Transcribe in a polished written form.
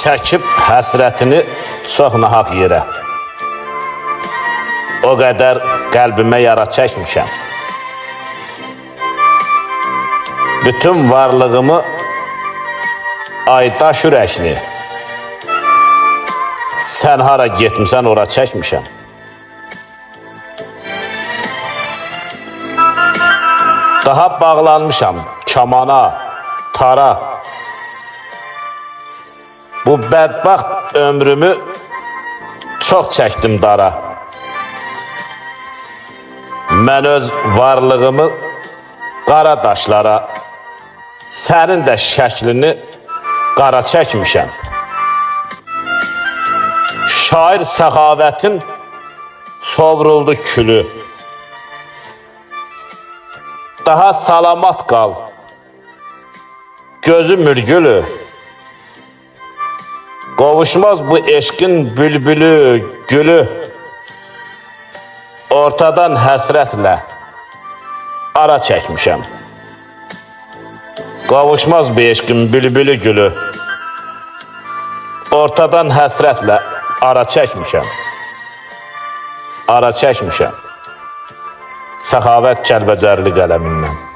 çəkib həsrətini çox nahaq yerə. O qədər qəlbimə yara çəkmişəm. Bütün varlığımı aydaş ürəkli. Sən hara getmişsən, ora çəkmişəm. Daha bağlanmışam kamana, tara. Bu bədbəxt ömrümü çox çəkdim dara. Mən öz varlığımı qara daşlara, sənin də şəklini qara çəkmişəm. Şair səxavətin sovruldu külü. Daha salamat qal, gözü mürgülü. Qovuşmaz bu eşqin bülbülü, gülü. Ortadan həsrətlə ara çəkmişəm. Qovuşmaz bu eşqin bülbülü, gülü. Ortadan həsrətlə ara çəkmişəm. Ara çəkmişəm. Səxavət Kəlbəcərli qələmindən.